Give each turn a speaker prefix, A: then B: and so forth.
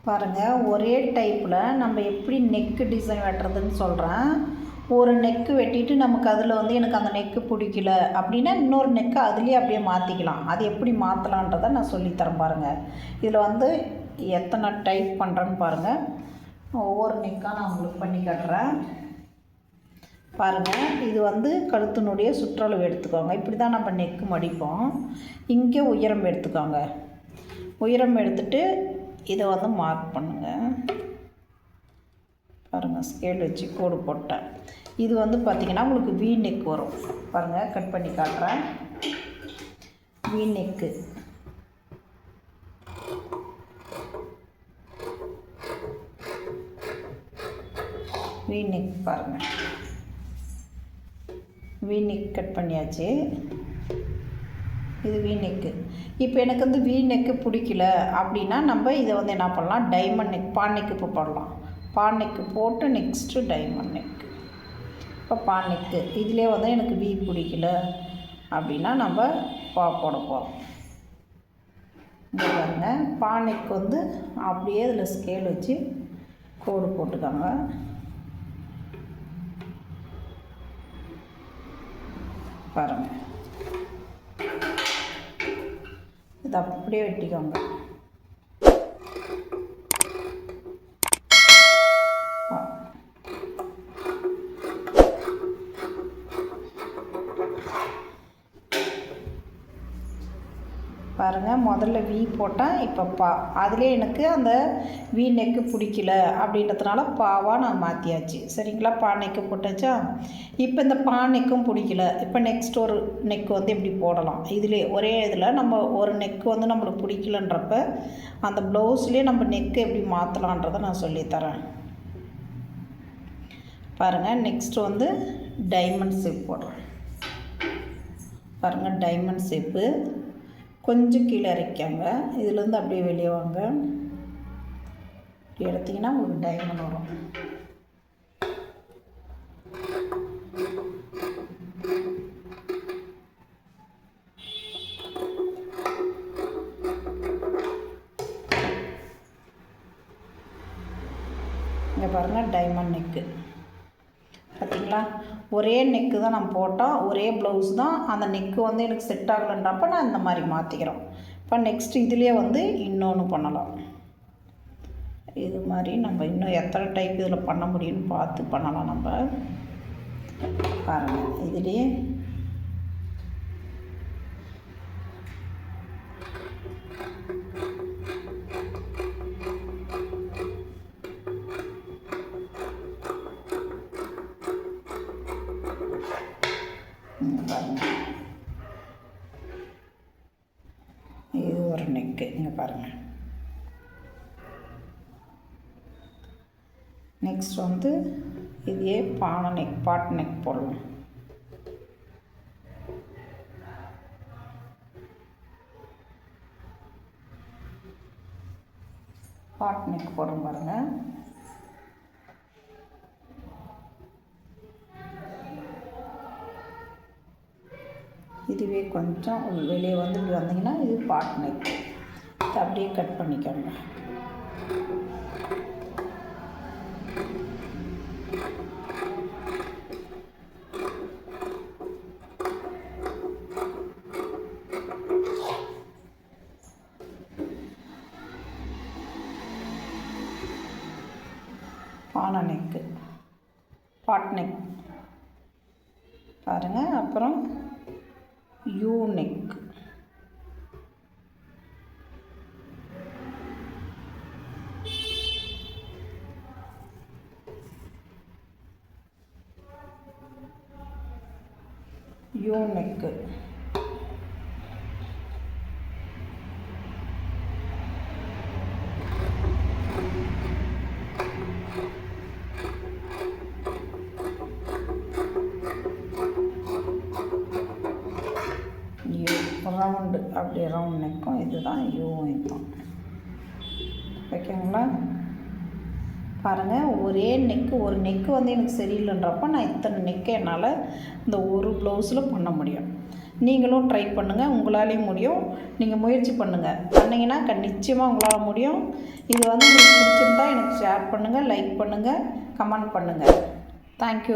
A: பாருங்கள், ஒரே டைப்பில் நம்ம எப்படி நெக்கு டிசைன் வெட்டுறதுன்னு சொல்கிறேன். ஒரு நெக்கு வெட்டிட்டு நமக்கு அதில் வந்து எனக்கு அந்த நெக்கு பிடிக்கல அப்படின்னா இன்னொரு நெக்கு அதுலேயே அப்படியே மாற்றிக்கலாம். அது எப்படி மாற்றலான்றதை நான் சொல்லித்தரேன் பாருங்கள். இதில் வந்து எத்தனை டைப் பண்ணுறேன்னு பாருங்கள். ஒவ்வொரு நெக்காக நான் உங்களுக்கு பண்ணி காட்டுறேன் பாருங்கள். இது வந்து கழுத்தினுடைய சுற்றளவு எடுத்துக்கோங்க. இப்படி தான் நம்ம நெக்கு மடிப்போம். இங்கே உயரம் எடுத்துக்கோங்க. உயரம் எடுத்துகிட்டு இதை வந்து மார்க் பண்ணுங்கள். பாருங்கள், ஸ்கேல் வச்சு கோடு போட்டேன். இது வந்து பார்த்திங்கன்னா உங்களுக்கு வி நெக் வரும். பாருங்கள், கட் பண்ணி காட்டுறேன். வி நெக்கு வி நெக் பாருங்கள், வி நெக் கட் பண்ணியாச்சு. இது வி நெக்கு. இப்போ எனக்கு வந்து வி நெக்கு பிடிக்கல அப்படின்னா நம்ம இதை வந்து என்ன பண்ணலாம், டைமண்ட் நெக், பான் நெக்கு இப்போ போடலாம். பான் நெக்கு போட்டு நெக்ஸ்ட்டு டைமண்ட் நெக். இப்போ பான் நெக்கு இதிலே வந்து எனக்கு வி பிடிக்கல அப்படின்னா நம்ம பா போட போகிறோம். இங்கே பாருங்கள், பான் நெக் வந்து அப்படியே இதில் ஸ்கேல் வச்சு கோடு போட்டுக்காங்க. பாருங்கள், இது அப்படியே வெட்டிக்கோங்க. பாருங்கள், முதல்ல வி போட்டேன், இப்போ பா. அதிலே எனக்கு அந்த வி நெக்கு பிடிக்கல அப்படின்றதுனால பாவாக நான் மாற்றியாச்சு. சரிங்களா, பா நெக்கு போட்டாச்சா. இப்போ இந்த பா நெக்கும் பிடிக்கல. இப்போ நெக்ஸ்ட் ஒரு நெக்கு வந்து எப்படி போடலாம், இதிலே ஒரே இதில் நம்ம ஒரு நெக்கு வந்து நம்மளுக்கு பிடிக்கலன்றப்ப அந்த ப்ளவுஸ்லேயே நம்ம நெக்கு எப்படி மாற்றலான்றதை நான் சொல்லித்தரேன். பாருங்கள், நெக்ஸ்ட்டு வந்து டைமண்ட் ஷேப் போடுறேன். பாருங்கள், டைமண்ட் ஷேப்பு கொஞ்சம் கீழே இறக்காங்க. இதுலேருந்து அப்படியே வெளியே வாங்க. இப்படி எடுத்திங்கன்னா ஒரு டைமண்ட் வரும். இங்கே பாருங்கள், டைமண்ட் நெக்கு பார்த்திங்களா. ஒரே நெக்கு தான் நான் போட்டோம், ஒரே ப்ளவுஸ் தான். அந்த நெக்கு வந்து எனக்கு செட் ஆகலைன்றப்ப நான் இந்த மாதிரி மாற்றிக்கிறோம். இப்போ நெக்ஸ்ட் இதுலேயே வந்து இன்னொன்று பண்ணலாம். இது மாதிரி நம்ம இன்னும் எத்தனை டைப் இதில் பண்ண முடியும்னு பார்த்து பண்ணலாம். நம்ம பாருங்கள், இதுலேயே பாருங்கள், இது ஒரு நெக்கு. இங்கே பாருங்கள், நெக்ஸ்ட் வந்து இதே பானை நெக், பாட் நெக் போடலாம். பாட் நெக் போடுறோம் பாருங்கள். இதுவே கொஞ்சம் வெளியே வந்து இப்படி வந்தீங்கன்னா இது பாட் நெக். இது அப்படியே கட் பண்ணிக்கோங்க. பானை நெக்கு, பாட் நெக் பாருங்கள். அப்புறம் you neck, you neck, round, அப்படியே ரவுண்ட் நெக்கும். இதுதான் யூவும் இதுதான். ஓகேங்களா. பாருங்கள், ஒரே நெக்கு, ஒரு நெக்கு வந்து எனக்கு சரியில்லைன்றப்ப நான் இத்தனை நெக்கு என்னால் இந்த ஒரு ப்ளவுஸில் பண்ண முடியும். நீங்களும் ட்ரை பண்ணுங்கள், உங்களாலேயும் முடியும். நீங்கள் முயற்சி பண்ணுங்கள், பண்ணிங்கன்னா நிச்சயமாக உங்களால் முடியும். இது வந்து உங்களுக்கு பிடிச்சிருந்தா எனக்கு ஷேர் பண்ணுங்கள், லைக் பண்ணுங்கள், கமெண்ட் பண்ணுங்கள். தேங்க்யூ.